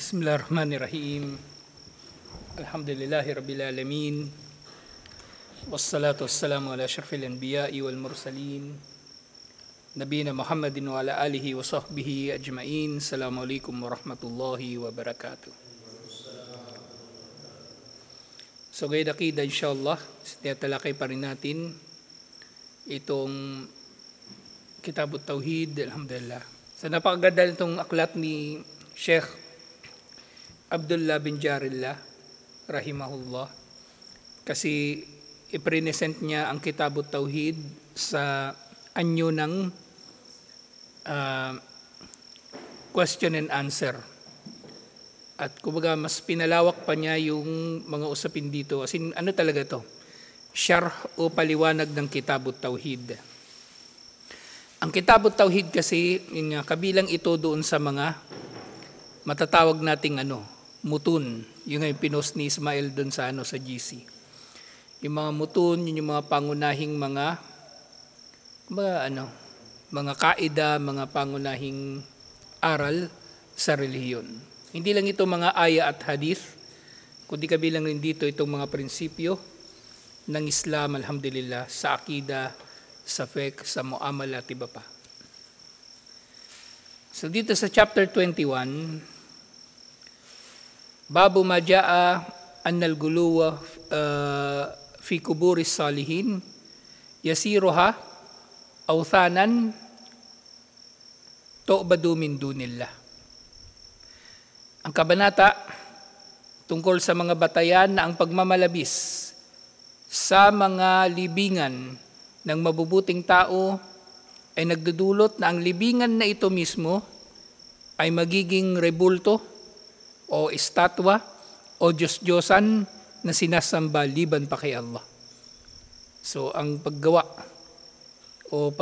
Bismillahirrahmanirrahim. Alhamdulillahi Rabbil Alamin. Wassalatu wassalamu ala asyrafil anbiya'i wal mursalin. Nabiyina Muhammadin wa ala alihi wa sahbihi ajma'in. Assalamualaikum warahmatullahi wabarakatuh. So gaya dakida insyaAllah, tinatalakay pa rin natin itong Kitabut Tauhid, alhamdulillah. So napakaganda itong aklat ni Sheikh Abdullah bin Jarillah rahimahullah, kasi i-present niya ang Kitabut Tauhid sa anyo ng question and answer. At kumbaga mas pinalawak pa niya yung mga usapin dito. As in, ano talaga to? Syarh o paliwanag ng Kitabut Tauhid. Ang Kitabut Tauhid kasi, kabilang ito doon sa mga matatawag nating mutun. Yung pinost ni Ismail doon sa sa GC. Yung mga mutun, yung mga pangunahing mga kaida, mga pangunahing aral sa relihiyon. Hindi lang ito mga aya at hadith, kundi kabilang rin dito itong mga prinsipyo ng Islam, alhamdulillah, sa akida, sa fiqh, sa muamala at iba pa. So dito sa chapter 21, Babu ma jaa annal guluwa fi kuburis salihin yasiruha awthanan tu'badu min dunillah. Ang kabanata tungkol sa mga batayan na ang pagmamalabis sa mga libingan ng mabubuting tao ay nagdudulot na ang libingan na ito mismo ay magiging rebulto o estatwa o Diyos-Diyosan na sinasamba liban pa kay Allah. So ang paggawa o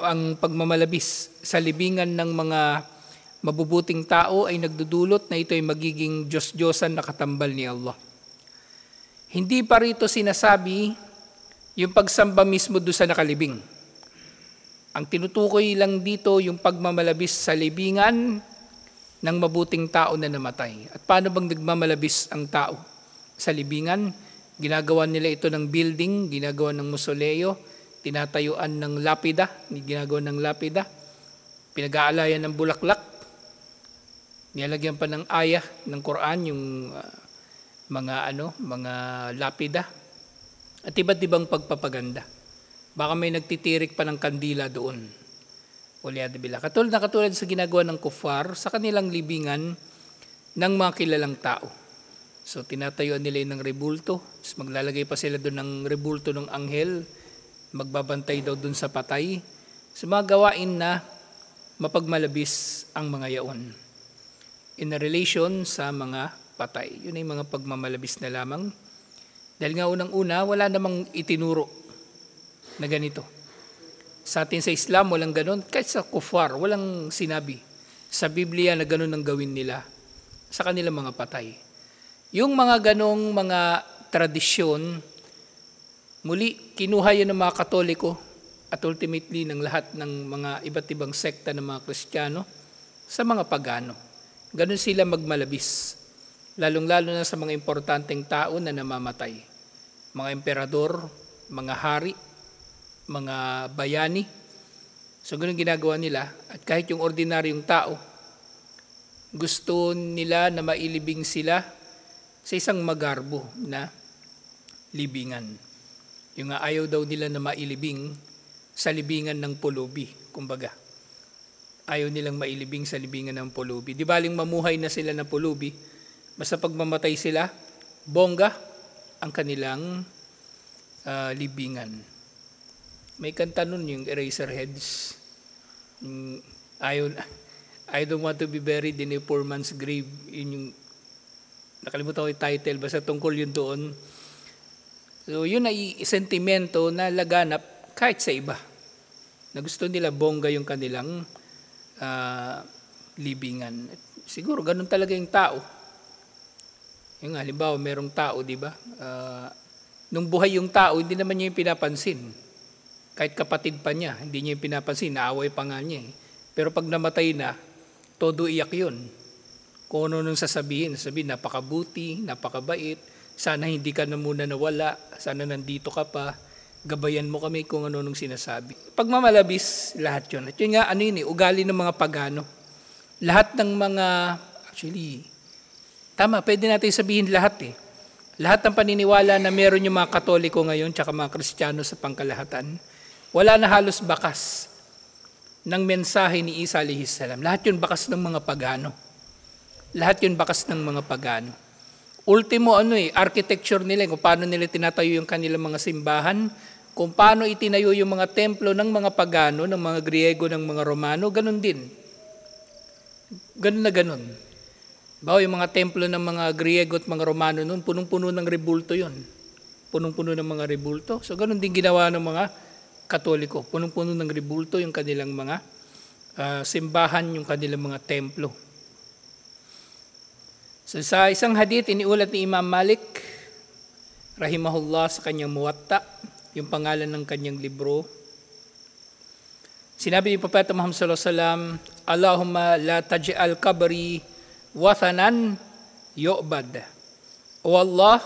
ang pagmamalabis sa libingan ng mga mabubuting tao ay nagdudulot na ito ay magiging Diyos-Diyosan na katambal ni Allah. Hindi pa rito sinasabi yung pagsamba mismo doon sa nakalibing. Ang tinutukoy lang dito yung pagmamalabis sa libingan ng mabuting tao na namatay. At paano bang nagmamalabis ang tao sa libingan? Ginagawa nila ito ng building, ginagawa ng musoleo, tinatayuan ng lapida, ginagawa ng lapida, pinag-aalayan ng bulaklak, nilagyan pa ng ayah ng Quran yung mga lapida, at iba't ibang pagpapaganda. Baka may nagtitirik pa ng kandila doon. Katulad sa ginagawa ng kuffar sa kanilang libingan ng mga kilalang tao. So tinatayuan nila ng rebulto, maglalagay pa sila doon ng rebulto ng anghel, magbabantay daw doon sa patay. So mga gawain na mapagmalabis ang mga yaon in a relation sa mga patay. Yun ay mga pagmamalabis na lamang. Dahil nga unang-una, wala namang itinuro na ganito. Sa atin sa Islam, walang ganun. Kahit sa kuffar, walang sinabi sa Biblia na ganun ang gawin nila sa kanilang mga patay. Yung mga ganong mga tradisyon, muli, kinuha yun ng mga Katoliko at ultimately ng lahat ng mga iba't ibang sekta ng mga Kristiyano sa mga pagano. Ganun sila magmalabis, lalong-lalo na sa mga importanteng tao na namamatay. Mga emperador, mga hari, mga bayani. So ganun ginagawa nila. At kahit yung ordinaryong tao, gusto nila na mailibing sila sa isang magarbo na libingan. Yung ayaw daw nila na mailibing sa libingan ng pulubi, kumbaga. Ayaw nilang mailibing sa libingan ng pulubi. Di baling mamuhay na sila na pulubi, basta pag mamatay sila, bongga ang kanilang libingan. May kanta nun yung Eraserheads. I don't want to be buried in a poor man's grave. Yun yung, nakalimutan ko yung title, basta tungkol yun doon. So yun ay sentimento na laganap kahit sa iba. Na gusto nila bongga yung kanilang libingan. Siguro ganun talaga yung tao. Yung halimbawa, merong tao, di ba? Nung buhay yung tao, hindi naman niya yung pinapansin. Kahit kapatid pa niya, hindi niya yung pinapansin, naaway pa nga niya. Pero pag namatay na, todo iyak yun. Kung ano nung sasabihin, napakabuti, napakabait, sana hindi ka na muna nawala, sana nandito ka pa, gabayan mo kami kung ano nung sinasabi. Pagmamalabis, lahat yun. At yun nga, ugali ng mga pagano. Lahat ng mga, actually, tama, pwede natin sabihin lahat eh. Lahat ng paniniwala na meron yung mga Katoliko ngayon tsaka mga Kristiyano sa pangkalahatan, wala na halos bakas ng mensahe ni Isa alayhis salam. Lahat yun bakas ng mga pagano. Lahat yun bakas ng mga pagano. Ultimo architecture nila, kung paano nila tinatayo yung kanilang mga simbahan, kung paano itinayo yung mga templo ng mga pagano, ng mga Griego, ng mga Romano, ganun din. Ganun na ganun. Bawa yung mga templo ng mga Griego at mga Romano noon, punong-puno ng rebulto yun. Punong-puno ng mga rebulto. So ganun din ginawa ng mga Katoliko. Punong-puno ng rebulto yung kanilang mga simbahan, yung kanilang mga templo. So sa isang hadith, iniulat ni Imam Malik, rahimahullah, sa kanyang Muwatta, yung pangalan ng kanyang libro. Sinabi ni Propeta Muhammad sallallahu alaihi wasallam, Allahumma la taj'al qabri wathanan yu'bad. O Allah,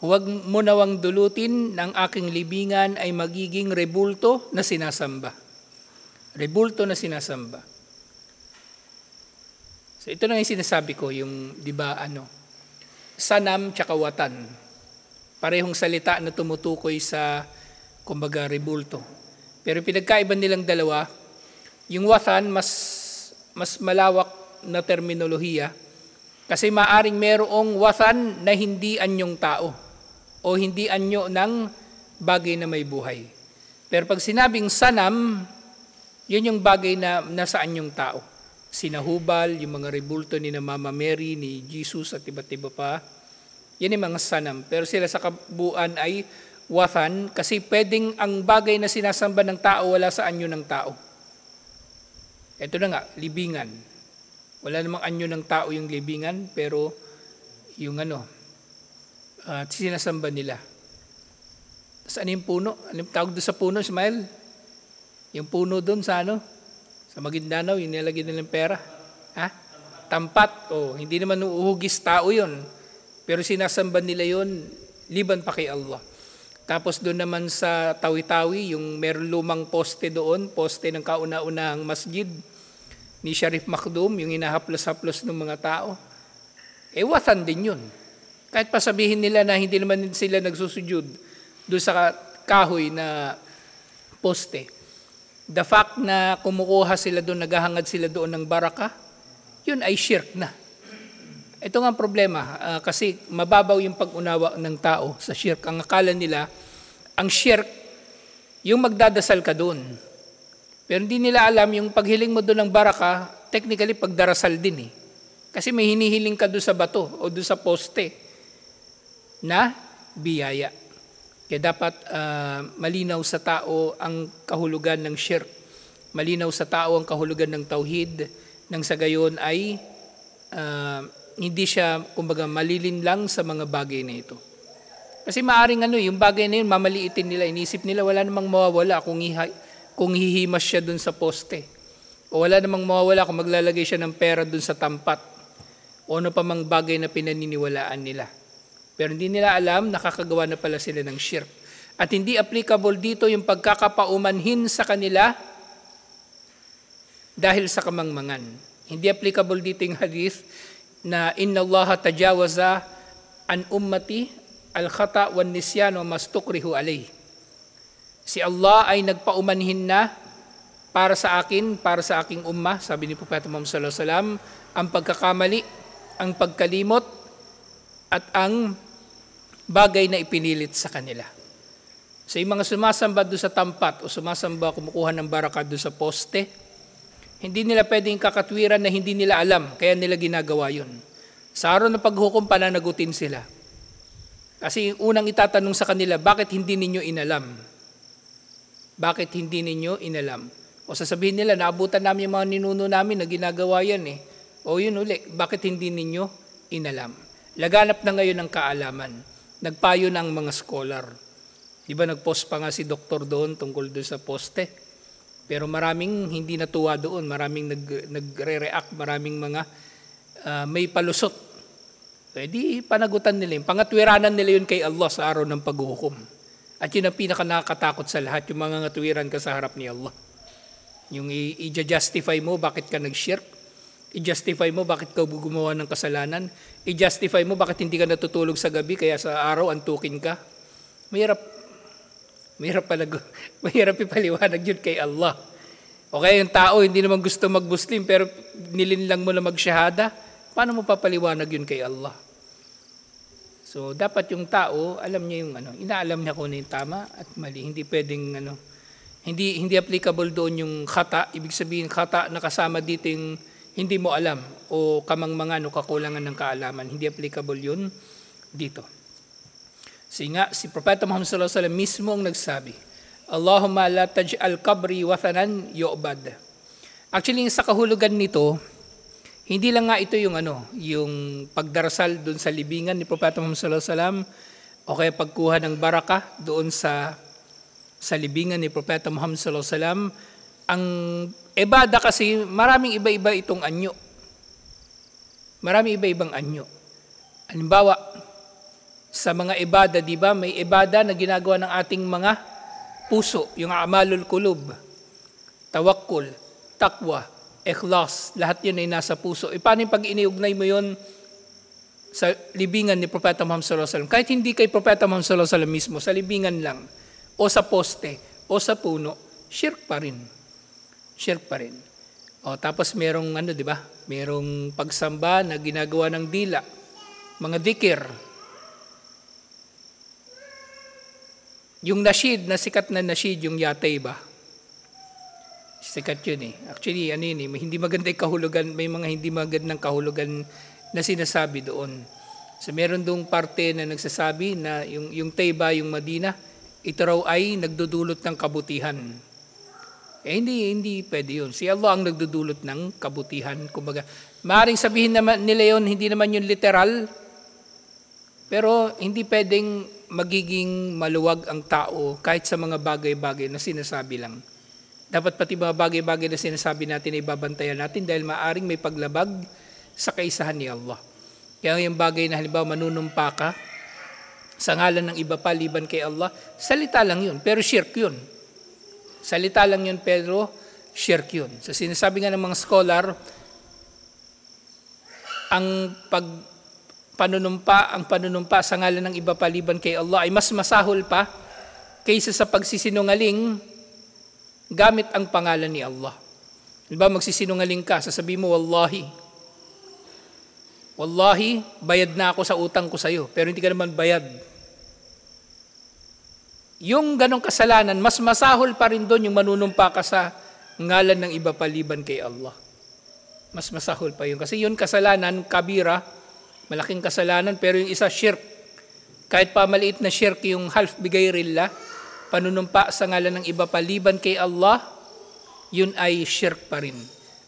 huwag mo nawang dulutin ng aking libingan ay magiging rebulto na sinasamba. Rebulto na sinasamba. So ito na yung sinasabi ko, yung sanam tsaka watan. Parehong salita na tumutukoy sa, kumbaga, rebulto. Pero pinagkaiba nilang dalawa, yung watan mas malawak na terminolohiya kasi maaring merong watan na hindi anyong tao o hindi anyo ng bagay na may buhay. Pero pag sinabing sanam, yun yung bagay na nasa anyong tao. Sinahubal, yung mga rebulto ni na Mama Mary, ni Jesus at iba't iba pa, yan yung mga sanam. Pero sila sa kabuuan ay watan kasi pwedeng ang bagay na sinasamba ng tao wala sa anyo ng tao. Ito na nga, libingan. Wala namang anyo ng tao yung libingan, pero yung sinasamba nila. Saan yung puno? Anong tawag doon sa puno, Ismael? Yung puno doon sa sa Maguindanao, yung nilagyan nilang pera. Ha? Tampat. Hindi naman uuhugis tao yun. Pero sinasamba nila yun, liban pa kay Allah. Tapos doon naman sa Tawi-Tawi, yung meron lumang poste doon, poste ng kauna-unahang masjid ni Sharif Makdum, yung hinahaplos-haplos ng mga tao. Watan din yun. Kahit pa sabihin nila na hindi naman sila nagsusujud doon sa kahoy na poste. The fact na kumukuha sila doon, naghahangad sila doon ng baraka, yun ay shirk na. Ito nga ang problema, kasi mababaw yung pag-unawa ng tao sa shirk. Ang akala nila, ang shirk, yung magdadasal ka doon. Pero hindi nila alam, yung paghiling mo doon ng baraka, technically pagdarasal din eh. Kasi may hinihiling ka doon sa bato o doon sa poste na biyaya. Kaya dapat malinaw sa tao ang kahulugan ng shirk. Malinaw sa tao ang kahulugan ng tauhid, nang sa gayon ay hindi siya, kumbaga, malilin lang sa mga bagay na ito. Kasi maaring yung bagay na yun, mamaliitin nila, inisip nila, wala namang mawawala kung hihimas siya dun sa poste. O wala namang mawawala kung maglalagay siya ng pera dun sa tampat. O ano pa mang bagay na pinaniniwalaan nila. Pero hindi nila alam, nakakagawa na pala sila ng shirk. At hindi applicable dito yung pagkakapaumanhin sa kanila dahil sa kamangmangan. Hindi applicable dito yung hadith na inna Allah tajawaza an ummati al-khata wan nisyan wa mastukrihu alayh. Si Allah ay nagpaumanhin na para sa akin, para sa aking ummah, sabi ni Propeta Muhammad sallallahu alaihi wasallam, ang pagkakamali, ang pagkalimot at ang bagay na ipinilit sa kanila. So yung mga sumasamba doon sa tampat o sumasamba kumukuha ng baraka doon sa poste, hindi nila pwedeng kakatwiran na hindi nila alam, kaya nila ginagawa yun. Sa araw ng paghukom, pananagutin sila. Kasi unang itatanong sa kanila, bakit hindi ninyo inalam? Bakit hindi ninyo inalam? O sasabihin nila, naabutan namin yung mga ninuno namin na ginagawa yan eh. O yun uli, bakit hindi ninyo inalam? Laganap na ngayon ang kaalaman. Nagpayo ng mga scholar. Diba nag-post pa nga si doktor doon tungkol doon sa poste? Pero maraming hindi natuwa doon, maraming nagre-react, maraming mga may palusot. Pwede panagutan nila yun. Pangatwiranan nila yun kay Allah sa araw ng paghuhukom. At yun ang pinaka nakakatakot sa lahat, yung mga ngatwiran ka sa harap ni Allah. Yung i-justify mo bakit ka nag-shirk, i-justify mo bakit ka gumawa ng kasalanan, i-justify mo bakit hindi ka natutulog sa gabi kaya sa araw antukin ka. Mahirap ipaliwanag yun kay Allah. O kaya yung tao hindi naman gusto mag-Muslim pero nilinlang mo na mag-shahada, paano mo papaliwanag yun kay Allah? So dapat yung tao, alam niya yung inaalam niya kung ano yung tama at mali. Hindi pwedeng hindi applicable doon yung khata. Ibig sabihin khata na kasama dito yung hindi mo alam o kamangmangan o kakulangan ng kaalaman. Hindi applicable yun dito. Si Propeta Muhammad sallallahu alaihi wasallam mismo ang nagsabi, Allahumma la taj'al qabri wathanan yu'bad. Actually, sa kahulugan nito, hindi lang nga ito yung pagdarasal doon sa libingan ni Propeta Muhammad sallallahu alaihi wasallam o kaya pagkuha ng barakah doon sa libingan ni Propeta Muhammad sallallahu alaihi wasallam. Ang ibada kasi maraming iba-iba itong anyo. Maraming iba-ibang anyo. Halimbawa, sa mga ibada, di ba? May ibada na ginagawa ng ating mga puso, yung amalul kulub, tawakkul, takwa, ikhlas, lahat yun ay nasa puso. Paano yung pag iniugnay mo yun sa libingan ni Propeta Muhammad sallallahu alaihi wasallam? Kahit hindi kay Propeta Muhammad sallallahu alaihi wasallam mismo, sa libingan lang, o sa poste, o sa puno, shirk pa rin. Shirk pa rin. O tapos merong di ba? Merong pagsamba na ginagawa ng dila, mga dhikr. Yung nasyid, na sikat na nasyid, yung yatay ba? Sikat yun eh. Actually, hindi maganda yung kahulugan, may mga hindi magandang kahulugan na sinasabi doon. So meron doong parte na nagsasabi na yung Tayba, yung Madina, ito raw ay nagdudulot ng kabutihan. Hindi pwede yun. Si Allah ang nagdudulot ng kabutihan. Kumbaga, maaaring sabihin naman nila yun, hindi naman yun literal, pero hindi pwedeng magiging maluwag ang tao kahit sa mga bagay-bagay na sinasabi lang. Dapat pati mga bagay-bagay na sinasabi natin ay babantayan natin dahil maaaring may paglabag sa kaisahan ni Allah. Kaya yung bagay na halimbawa manunumpa ka sa ngalan ng iba pa liban kay Allah, salita lang yun, pero shirk yun. Salita lang yun, pero shirk yun. So sinasabi nga ng mga scholar, ang panunumpa sa ngalan ng iba paliban kay Allah ay mas masahol pa kaysa sa pagsisinungaling gamit ang pangalan ni Allah. Diba magsisinungaling ka, sasabihin mo, Wallahi, bayad na ako sa utang ko sa iyo, pero hindi ka naman bayad. Yung ganong kasalanan, mas masahol pa rin doon yung manunumpa ka sa ngalan ng iba paliban kay Allah. Mas masahol pa yun. Kasi yun kasalanan, kabira, malaking kasalanan, pero yung isa shirk. Kahit pa maliit na shirk yung half bigayrillah, panunumpa sa ngalan ng iba paliban kay Allah, yun ay shirk pa rin.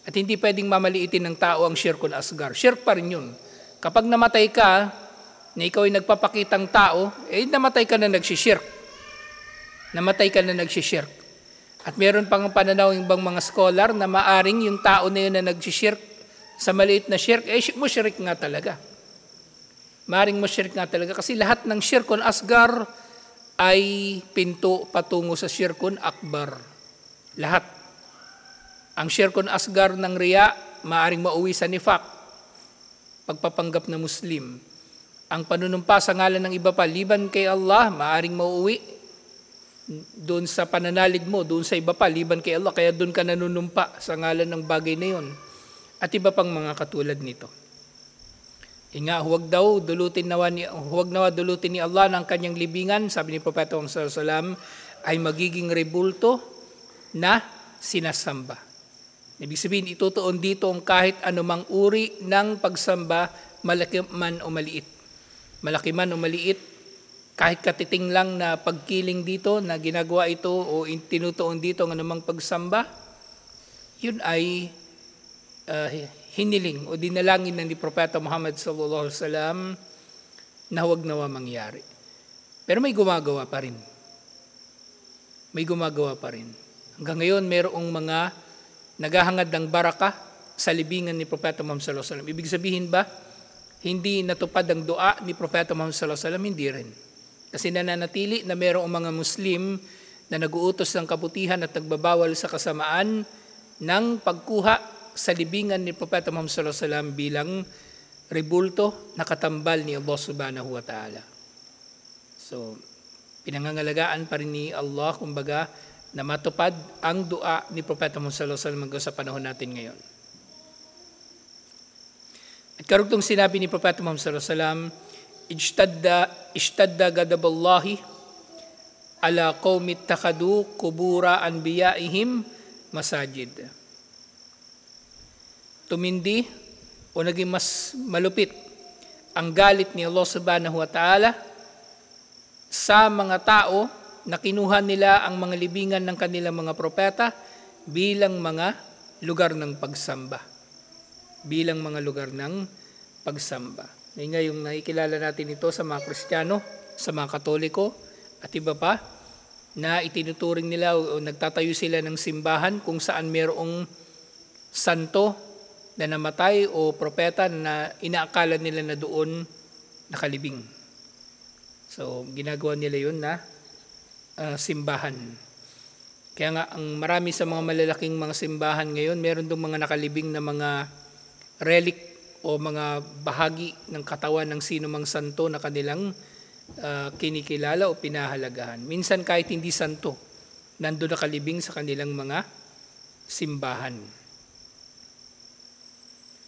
At hindi pwedeng mamaliitin ng tao ang shirkun asgar. Shirk pa rin yun. Kapag namatay ka, na ikaw ay nagpapakitang tao, namatay ka na nagsishirk. Namatay ka na nagsishirk. At meron pang pananaw yung ibang mga scholar na maaring yung tao na yun na nagsishirk sa maliit na shirk, mushrik nga talaga. Maaring mushrik nga talaga kasi lahat ng shirkun asgar ay pinto patungo sa shirkun akbar. Lahat. Ang shirkun asgar ng riya, maaring mauwi sa nifaq, pagpapanggap na Muslim. Ang panunumpa sa ngalan ng iba pa, liban kay Allah, maaring mauwi doon sa pananalig mo, doon sa iba pa, liban kay Allah, kaya doon ka nanunumpa sa ngalan ng bagay na yun. At iba pang mga katulad nito. Huwag dulutin ni Allah ng kanyang libingan, sabi ni Propeta Muhammad sallallahu alaihi wasallam, ay magiging rebulto na sinasamba. Ibig sabihin, itutuon dito ang kahit anumang uri ng pagsamba, malaki man o maliit. Malaki man o maliit, kahit katiting lang na pagkiling dito na ginagawa ito o tinutuon dito ang anumang pagsamba, yun ay hiniling o dinalangin ng Propeta Muhammad sallallahu alaihi wasallam na huwag nawa mangyari. Pero may gumagawa pa rin. May gumagawa pa rin. Hanggang ngayon, mayroong mga naghahangad ng barakah sa libingan ni Propeta Muhammad sallallahu alaihi wasallam. Ibig sabihin ba, hindi natupad ang dua ni Propeta Muhammad sallallahu alaihi wasallam? Hindi rin. Kasi nananatili na mayroong mga Muslim na naguutos ng kabutihan at nagbabawal sa kasamaan ng pagkuha sa libingan ni Propeta Muhammad sallallahu alaihi wasallam bilang rebulto na katambal ni Allah subhanahu wa ta'ala. So, pinangangalagaan pa rin ni Allah, kumbaga, na matupad ang dua ni Propeta Muhammad sallallahu alaihi wasallam sa panahon natin ngayon. At karugtong sinabi ni Propeta Muhammad sallallahu alaihi wasallam, ishtadda gadaballahi ala qaumi ittakhadu qubura anbiya'ihim masajid. Tumindi o naging mas malupit ang galit ni Allah subhanahu wa ta'ala sa mga tao na kinuha nila ang mga libingan ng kanilang mga propeta bilang mga lugar ng pagsamba. Bilang mga lugar ng pagsamba. Ngayong nakikilala natin ito sa mga Kristiyano, sa mga Katoliko, at iba pa, na itinuturing nila o nagtatayo sila ng simbahan kung saan mayroong santo na namatay o propeta na inaakala nila na doon nakalibing. So, ginagawa nila yun na simbahan. Kaya nga, ang marami sa mga malalaking mga simbahan ngayon, meron doon mga nakalibing na mga relic o mga bahagi ng katawan ng sino mang santo na kanilang kinikilala o pinahalagahan. Minsan kahit hindi santo, nandun nakalibing sa kanilang mga simbahan.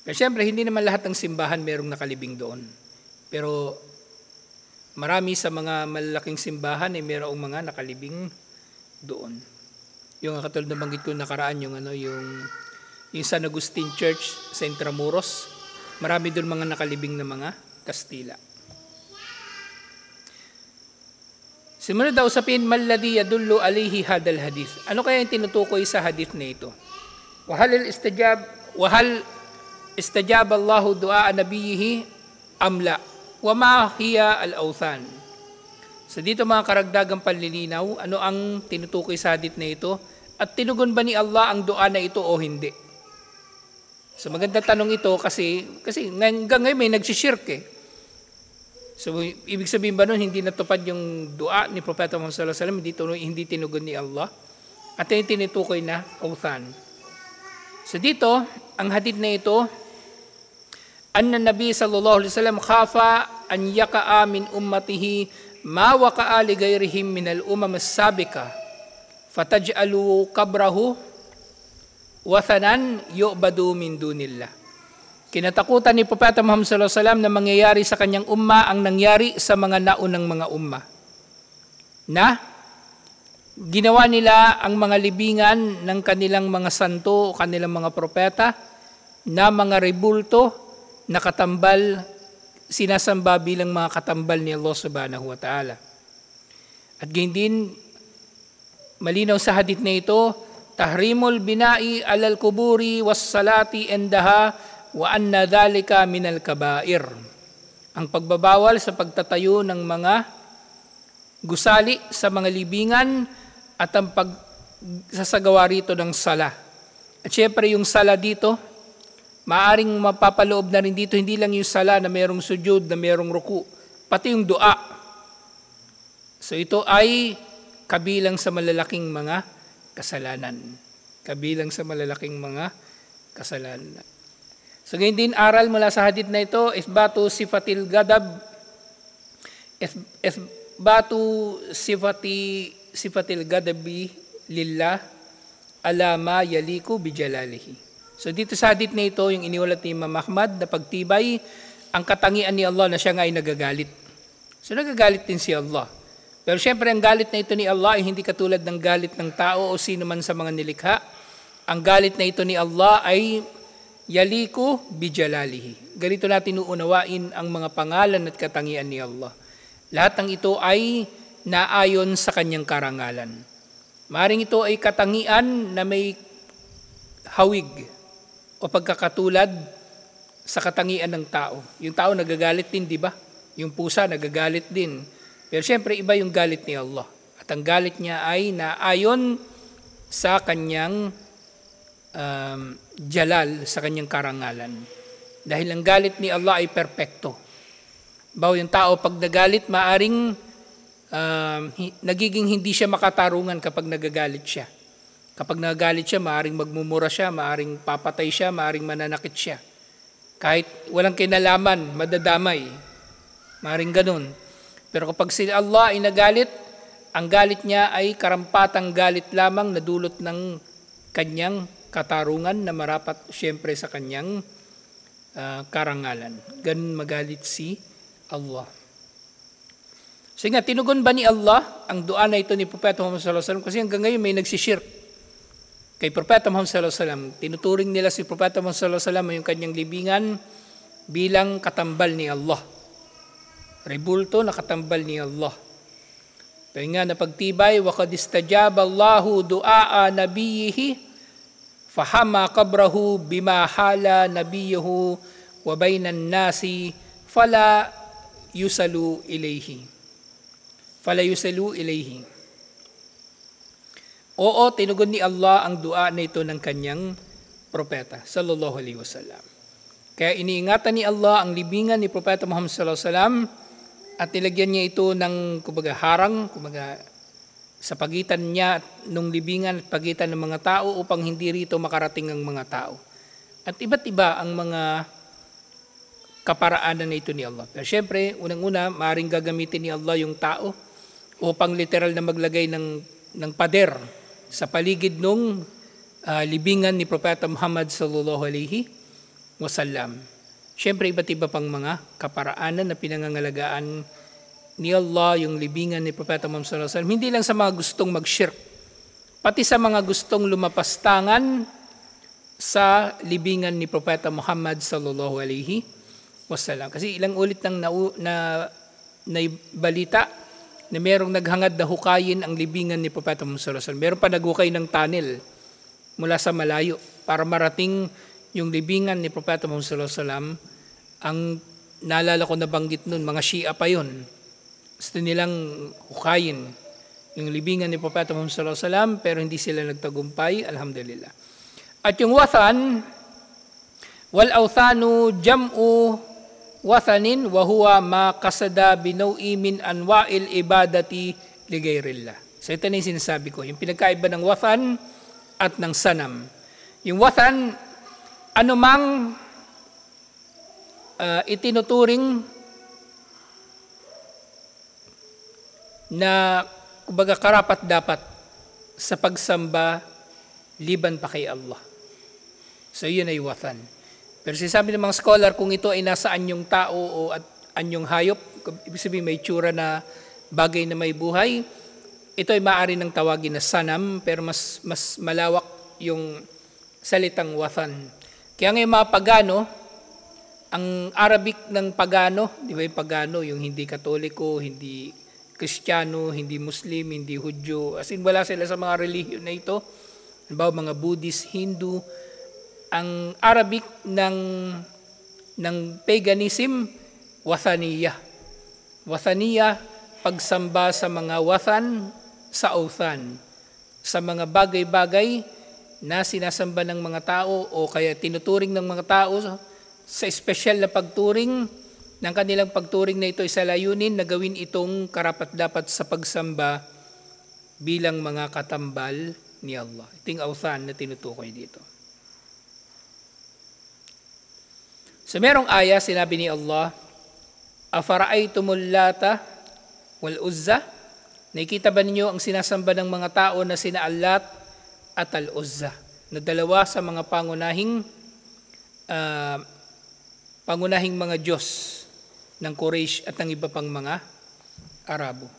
Pero siyempre, hindi naman lahat ng simbahan merong nakalibing doon. Pero marami sa mga malalaking simbahan ay merong mga nakalibing doon. Yung katulad na banggit ko nakaraan, yung San Agustin Church sa Intramuros, marami doon mga nakalibing na mga Kastila. Simunod na usapin, malladhi yadullu alayhi hadal hadith. Ano kaya yung tinutukoy sa hadith na ito? Wahal istajab Allahu du'a nabiyihi amla. Wa ma hiya al-awthan. So dito mga karagdagang panlilinaw, ano ang tinutukoy sa hadith na ito? At tinugon ba ni Allah ang dua na ito o hindi? So maganda tanong ito kasi hanggang ngayon may nagsishirk eh. So ibig sabihin ba nun hindi natupad yung dua ni Propeta Muhammad sallallahu alaihi wasallam, hindi tinugon ni Allah? At yung tinutukoy na awthan. So dito, ang hadith na ito, anna Nabi sallallahu alaihi wasallam khafa an yaqa'a min ummatihi ma waqa'a li ghayrihim min al-umam as-sabiqah fataj'alu qabrahu wathanan yu'badu min dunillah. Kinatakutan ni Propeta Muhammad sallallahu alaihi wasallam na mangyayari sa kanyang umma ang nangyari sa mga naunang mga umma. Na ginawa nila ang mga libingan ng kanilang mga santo o kanilang mga propeta na mga rebulto na katambal, sinasamba bilang mga katambal ni Allah subhanahu wa ta'ala. At gayon din, malinaw sa hadith na ito, tahrimul bina'i alal kuburi was salati endaha wa anna dhalika minal kabair. Ang pagbabawal sa pagtatayo ng mga gusali sa mga libingan at ang pagsasagawa rito ng sala. At syempre yung sala dito, maaring mapapaloob na rin dito, hindi lang yung sala na mayroong sujud, na mayroong ruku, pati yung dua. So ito ay kabilang sa malalaking mga kasalanan. Kabilang sa malalaking mga kasalanan. So ngayon din aral mula sa hadith na ito, isbatu sifatil gadab, isbatu sifatil gadabi lillah ala ma yaliku bijalalihi. So dito sa hadith na ito, yung iniulat ni Imam Ahmad na pagtibay ang katangian ni Allah na siya nga ay nagagalit. So nagagalit din si Allah. Pero syempre ang galit na ito ni Allah ay hindi katulad ng galit ng tao o sino man sa mga nilikha. Ang galit na ito ni Allah ay yaliku bijalalihi. Ganito natin uunawain ang mga pangalan at katangian ni Allah. Lahat ng ito ay naayon sa kanyang karangalan. Maring ito ay katangian na may hawig o pagkakatulad sa katangian ng tao. Yung tao nagagalit din, di ba? Yung pusa nagagalit din. Pero siyempre iba yung galit ni Allah. At ang galit niya ay naayon sa kanyang jalal sa kanyang karangalan. Dahil ang galit ni Allah ay perpekto. Bawo yung tao pag nagalit, maaring nagiging hindi siya makatarungan kapag nagagalit siya. Kapag nagagalit siya, maaring magmumura siya, maaring papatay siya, maaring mananakit siya. Kahit walang kinalaman, madadamay. Maaring ganun. Pero kapag si Allah ay nagalit, ang galit niya ay karampatang galit lamang na dulot ng kanyang katarungan na marapat siyempre sa kanyang karangalan. Ganun magalit si Allah. So nga, tinugon ba ni Allah ang dua na ito ni Propeta Muhammad sallallahu alaihi wasallam? Kasi hanggang ngayon may nagsishirk kay Propeta Muhammad sallallahu alaihi wasallam. Tinuturing nila si Propeta Muhammad sallallahu alaihi wasallam yung kanyang libingan bilang katambal ni Allah. Rebulto na katambal ni Allah. Pero nga napagtibay, وَقَدْ اسْتَجَابَ اللَّهُ دُعَاءَ نَبِيِّهِ فَحَمَا قَبْرَهُ بِمَا حَالَ نَبِيِّهُ وَبَيْنَ النَّاسِ فَلَا يُسَلُوا إِلَيْهِ. Oo, tinugon ni Allah ang dua na ito ng kanyang propeta, sallallahu alaihi wasallam. Kaya iniingatan ni Allah ang libingan ni Propeta Muhammad sallallahu alaihi wasallam at nilagyan niya ito ng harang, sa pagitan niya nung libingan at pagitan ng mga tao upang hindi rito makarating ang mga tao. At iba't iba ang mga kaparaanan na ito ni Allah. Pero syempre, unang-una, maaaring gagamitin ni Allah yung tao upang literal na maglagay ng pader sa paligid nung libingan ni Propeta Muhammad sallallahu alaihi wasallam. Syempre, iba't iba pang mga kaparaanan na pinangangalagaan ni Allah yung libingan ni Propeta Muhammad sallallahu alaihi wasallam. Hindi lang sa mga gustong mag-shirk, pati sa mga gustong lumapastangan sa libingan ni Propeta Muhammad sallallahu alaihi wasallam. Kasi ilang ulit nang na balita na merong naghangad na hukayin ang libingan ni Propeta Muhammad sallallahu alaihi wasallam. Meron pa naghukay ng tunnel mula sa malayo para marating yung libingan ni Propeta Muhammad sallallahu alaihi wasallam. Ang naalala ko nabanggit nun, mga Shia pa yun. Gusto nilang hukayin yung libingan ni Propeta Muhammad sallallahu alaihi wasallam, pero hindi sila nagtagumpay, alhamdulillah. At yung wathan, wal awthanu jam'u wathanin wa huwa ma qasada binaw'i min anwa'il ibadati li ghairillah. So ito na yung sinasabi ko, yung pinagkaiba ng wathan at ng sanam. Yung wathan, anumang itinuturing na kumbaga karapat dapat sa pagsamba liban pa kay Allah. So yun ay wathan. Pero sinasabi ng mga scholar, kung ito ay nasa anyong tao o at anyong hayop, ibig sabihin may tsura na bagay na may buhay, ito ay maaari ng tawagin na sanam, pero mas malawak yung salitang wathan. Kaya ngayon mga pagano, ang Arabic ng pagano, di ba yung pagano, yung hindi Katoliko, hindi Kristiyano, hindi Muslim, hindi Hudyo, as in wala sila sa mga relihiyon na ito, halimbawa mga Buddhist, Hindu. Ang Arabic ng paganism, wathaniya. Wathaniya, pagsamba sa mga wathan, sa awthan, sa mga bagay-bagay na sinasamba ng mga tao o kaya tinuturing ng mga tao sa espesyal na pagturing ng kanilang pagturing na ito ay sa layunin na gawin itong karapat-dapat sa pagsamba bilang mga katambal ni Allah. Ito yung awthan na tinutukoy dito. So merong aya, sinabi ni Allah, afara'aytumul lata wal uzza? Nakikita ba ninyo ang sinasamba ng mga tao na sina Allat at Al-Uzza, na dalawa sa mga pangunahing mga Diyos ng Quraysh at ng iba pang mga Arabo.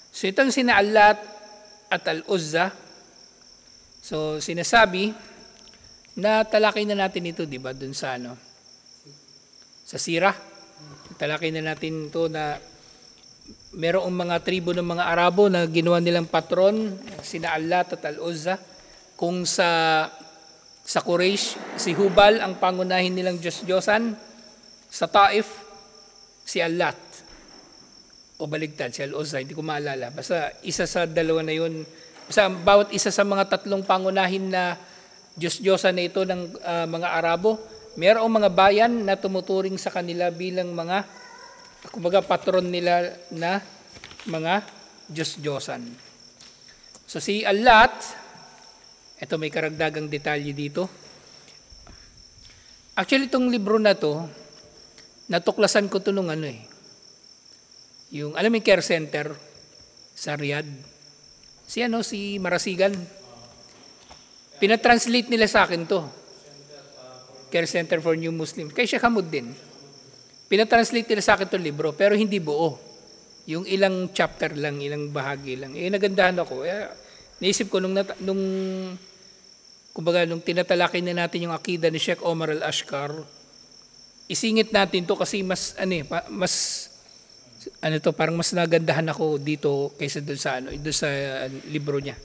So itong sina Allat at Al-Uzza, so sinasabi na talakay na natin ito, di ba, dun sa sa Sirah. Talakay na natin ito na merong mga tribo ng mga Arabo na ginawa nilang patron, sina Allat at Al-Uzza. Kung sa Quraysh, si Hubal ang pangunahin nilang Diyos-Diyosan. Sa Taif, si Allat. O baligtad, si Al-Uzza, hindi ko maalala. Basta isa sa dalawa na yun. Basta bawat isa sa mga tatlong pangunahin na Diyos-Diyosan na ito ng mga Arabo. Mayroong mga bayan na tumuturing sa kanila bilang mga, kumbaga, patron nila na mga Diyos-Diyosan. So si Allat, ito may karagdagang detalye dito. Actually, itong libro na to, natuklasan ko ito nung yung, alam mo yung care center sa Riyadh. Si Marasigan. Pinatranslate nila sa akin to. Care Center for New Muslims. Kay Sheikh Hamud din. Pinatranslate nila sa akin to libro, pero hindi buo. Yung ilang chapter lang, ilang bahagi lang. Nagandahan ako. Naisip ko nung tinatalakay na natin yung akida ni Sheikh Omar Al-Ashkar, isingit natin to kasi parang mas nagandahan ako dito kaysa doon sa libro niya.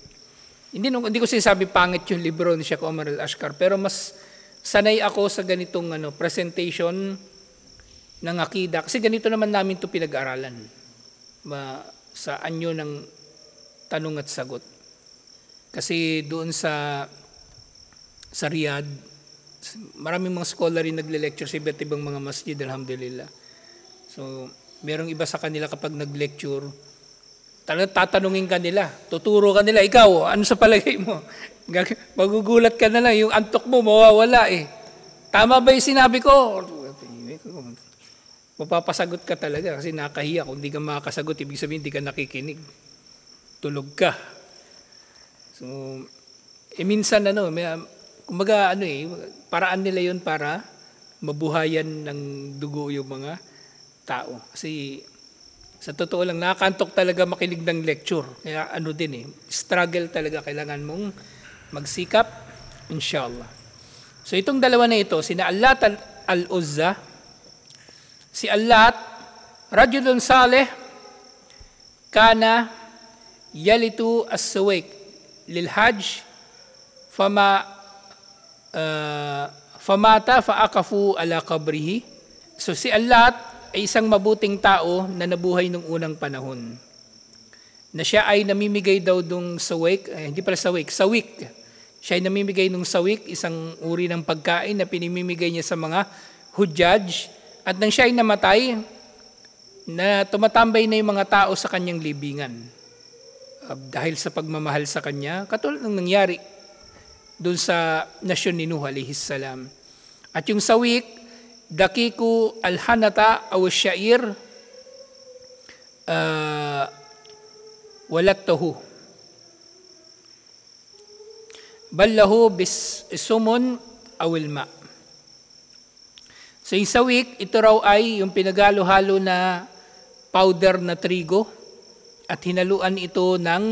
Hindi ko sinasabi pangit yung libro ni Sheikh Omar Al-Ashkar, pero mas sanay ako sa ganitong presentation ng akida kasi ganito naman namin to pinag-aralan. Sa anyo ng tanong at sagot. Kasi doon sa Riyadh, maraming mga scholar rin nagle-lecture sa iba't ibang mga masjid, alhamdulillah. So, merong iba sa kanila kapag nag-lecture, tatanungin ka nila, tuturo ka nila, ikaw, ano sa palagay mo? Magugulat ka na lang, yung antok mo, mawawala eh. Tama ba yung sinabi ko? Mapapasagot ka talaga kasi nakahiya. Kung hindi ka makakasagot, ibig sabihin hindi ka nakikinig. Tulog ka. So, minsan kumbaga paraan nila yun para mabuhayan ng dugo yung mga tao. Kasi sa totoo lang, nakakantok talaga makinig ng lecture. Kaya struggle talaga. Kailangan mong magsikap, inshallah. So itong dalawa na ito, sina Allat al-Uzza, si Allat, rajulun saleh, kana yalitu as-suwayk lil hajj, famata faakafu ala qabrihi. So si Allat ay isang mabuting tao na nabuhay nung unang panahon. Na siya ay namimigay daw dung sawik, hindi pala sawik, sawik. Siya ay namimigay nung sawik, isang uri ng pagkain na pinimimigay niya sa mga hujjaj. At nang siya ay namatay, na tumatambay na yung mga tao sa kanyang libingan. Dahil sa pagmamahal sa kanya, katulad ng nangyari doon sa nasyon ni Nuh alayhis salam. At yung sawik, dakiku alhanata aw syair walattuhu ballahu bis sumun awil ma. So yung sawik, ito raw ay yung pinagalo-halo na powder na trigo at hinaluan ito ng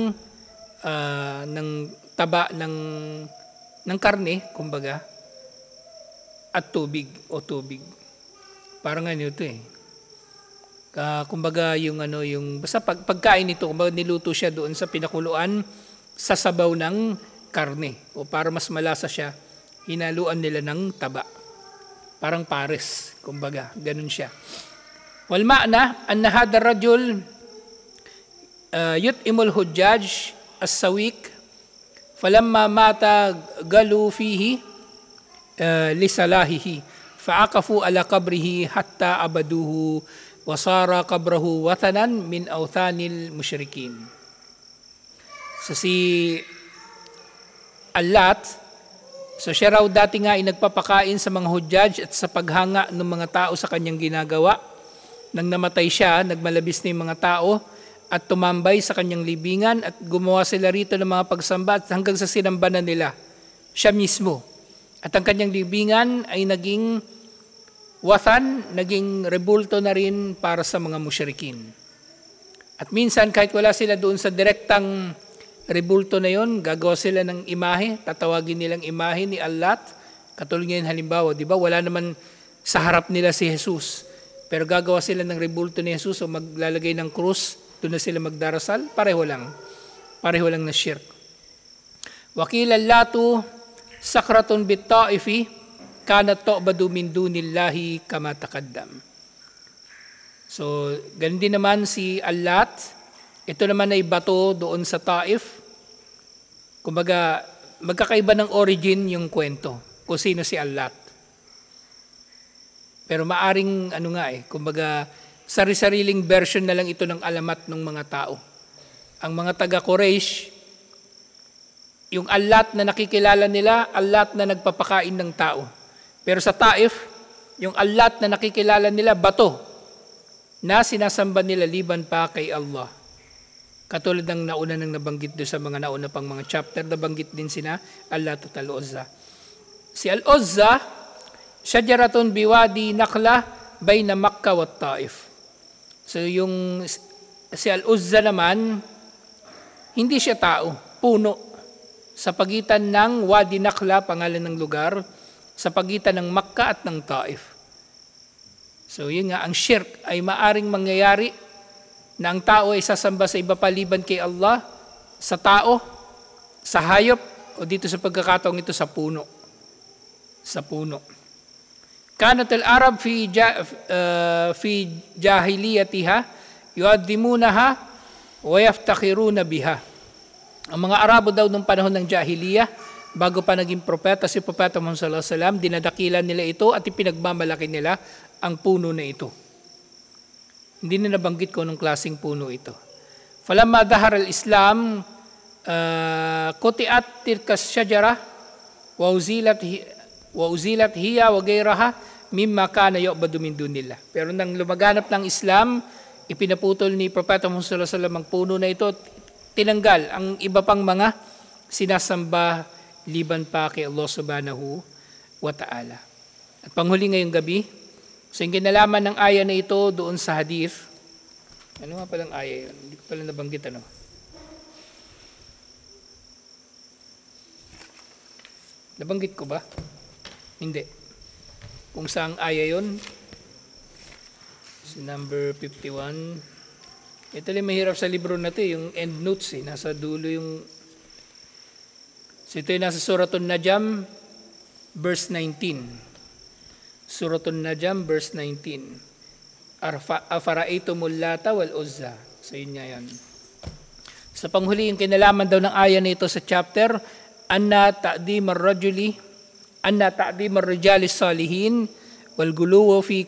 taba ng karne, kumbaga, at tubig. Parang ito eh. Kumbaga yung basta pagkain ito, kumbaga niluto siya doon sa pinakuluan sa sabaw ng karne. O para mas malasa siya, hinaluan nila ng taba. Parang pares, kumbaga, ganun siya. Wal ma'na, anna hadha rajul yut'imul hujjaj as-sawik falamma mata galu fihi lisalahihi fa'akafu ala qabrihi hatta abaduhu wa sara qabrahu watanan min awthanil musyrikin. So si Allat, so siya raw dati nga ay nagpapakain sa mga hujjaj at sa paghanga ng mga tao sa kanyang ginagawa. Nang namatay siya, nagmalabis na yung mga tao at tumambay sa kanyang libingan at gumawa sila rito ng mga pagsamba hanggang sa sinamba na nila siya mismo. At ang kanyang libingan ay naging wathan, naging rebulto na rin para sa mga musyrikin. At minsan kahit wala sila doon sa direktang rebulto na yon, gagawa sila ng imahe, tatawagin nilang imahe ni Allat. Katulad ngayon halimbawa, di ba, wala naman sa harap nila si Jesus. Pero gagawa sila ng rebulto ni Jesus o maglalagay ng krus, doon na sila magdarasal, pareho lang na shirk. Wakil Allatu sakratun bit ta'ifi kanat tu'badu min dunillahi kama taqaddam. So, ganun din naman si Allat. Ito naman ay bato doon sa Taif. Kumbaga, magkakaiba ng origin yung kwento kung sino si Allat. Pero maaring kumbaga sari-sariling version na lang ito ng alamat ng mga tao. Ang mga taga Quraysh, yung Allat na nakikilala nila, Allat na nagpapakain ng tao. Pero sa Taif, yung Allat na nakikilala nila, bato na sinasamba nila liban pa kay Allah. Katulad ng nauna nang nabanggit doon sa mga nauna pang mga chapter, nabanggit din sina Allat at Al-Uzza. Si Al-Uzza, syajaratun biwadi nakla bayna Makkah wa Taif. So yung si Al-Uzza naman, hindi siya tao, puno. Sa pagitan ng Wadi Nakla, pangalan ng lugar, sa pagitan ng Makkah at ng Taif. So yun nga, ang shirk ay maaring mangyayari na ang tao ay sasamba sa iba paliban kay Allah, sa tao, sa hayop, o dito sa pagkakataong ito sa puno. Sa puno. Kanat al-Arab fi jahiliyatiha yuaddimunaha wa yaftakhiruna biha. Ang mga Arabo daw nung panahon ng Jahiliya, bago pa naging propeta si Propeta Muhammad sallallahu alaihi wasallam, dinadakilan nila ito at ipinagmamalaki nila ang puno na ito. Hindi na nabanggit ko anong klaseng puno ito. Falamma dahar al-Islam, kutiat tilkas syajara wa uzilat hiya wa ghayraha mimma kana yu'badu min dunillah. Pero nang lumaganap ng Islam, ipinaputol ni Propeta Muhammad sallallahu alaihi wasallam ang puno na ito, tinanggal ang iba pang mga sinasamba liban pa kay Allah subhanahu wa ta'ala. At panghuli ngayong gabi, so yung kinalaman ng aya na ito doon sa hadith, ano nga palang aya yun? Hindi ko pala nabanggit Nabanggit ko ba? Hindi. Kung saang aya yun? So number 51. Ito lang mahirap sa libro na ito, yung end notes nasa dulo yung... So ito yung nasa Suratun Najm, verse 19. Suratun Najm, verse 19. Afara'aytumul Lata wal Uzza. So yun nga yan. Sa panghuli, yung kinalaman daw ng aya na ito sa chapter, anna ta'dim ar-rijali salihin wal guluwo fi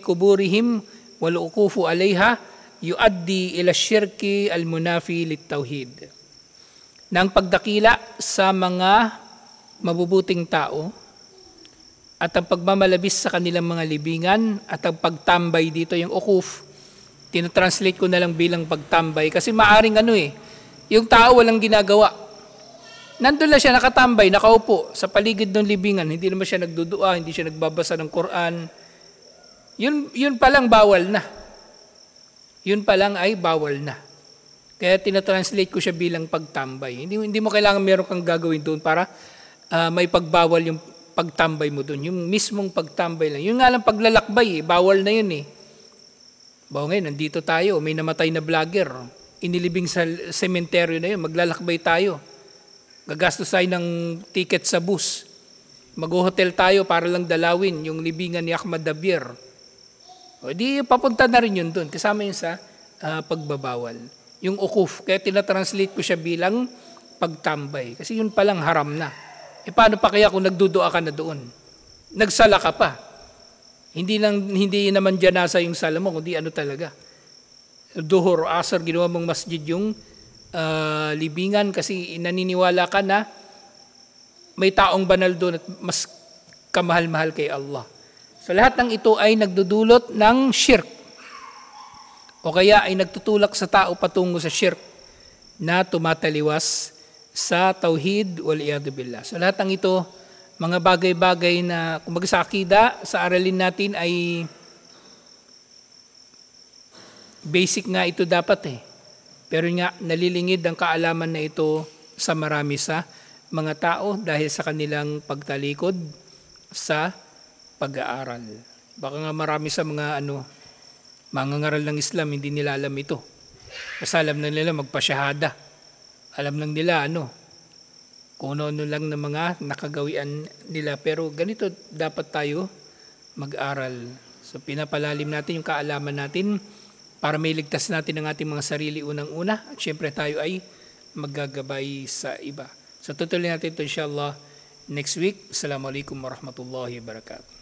kuburihim wal uqufu alayha yuaddi ila syirki al-munafi lit-tauhid. Nang pagdakila sa mga mabubuting tao at ang pagmamalabis sa kanilang mga libingan at ang pagtambay dito, yung ukuf, tinatranslate ko na lang bilang pagtambay kasi maaring yung tao walang ginagawa. Nandun lang siya nakatambay, nakaupo sa paligid ng libingan, hindi naman siya nagdudua, hindi siya nagbabasa ng Quran. Yun palang bawal na. Yun palang ay bawal na. Kaya tinatranslate ko siya bilang pagtambay. Hindi mo kailangan meron kang gagawin doon para may pagbawal yung pagtambay mo doon. Yung mismong pagtambay lang. Yung nga lang paglalakbay, bawal na yun Bawa ngayon, nandito tayo, may namatay na vlogger. Inilibing sa sementeryo na yun, maglalakbay tayo. Gagastos tayo ng ticket sa bus. Mag-hotel tayo para lang dalawin yung libingan ni Ahmad Dabir. O di papunta na rin yun doon. Kasama yun sa pagbabawal. Yung ukuf, kaya tinatranslate ko siya bilang pagtambay. Kasi yun palang haram na. Paano pa kaya kung nagdudua ka na doon? Nagsala ka pa. Hindi naman janasa yung sala mo, kundi talaga. Duhur o asar, ginawa mong masjid yung libingan kasi naniniwala ka na may taong banal doon at mas kamahal-mahal kay Allah. So lahat ng ito ay nagdudulot ng shirk. O kaya ay nagtutulak sa tao patungo sa shirk na tumataliwas sa tauhid wal iyadu billah. So lahat ng ito, mga bagay-bagay na kumbaga sa akida, sa aralin natin ay basic nga ito dapat Pero nga nalilingid ang kaalaman na ito sa marami sa mga tao dahil sa kanilang pagtalikod sa pag-aaral. Baka nga marami sa mga mangangaral ng Islam, hindi nila alam ito. Kasi alam na nila magpasyahada. Alam lang nila kung ano lang ng mga nakagawian nila. Pero ganito dapat tayo mag-aral. So pinapalalim natin yung kaalaman natin para may ligtas natin ang ating mga sarili unang-una. At syempre tayo ay maggagabay sa iba. So tutuloy natin ito inshallah next week. Assalamualaikum warahmatullahi wabarakatuh.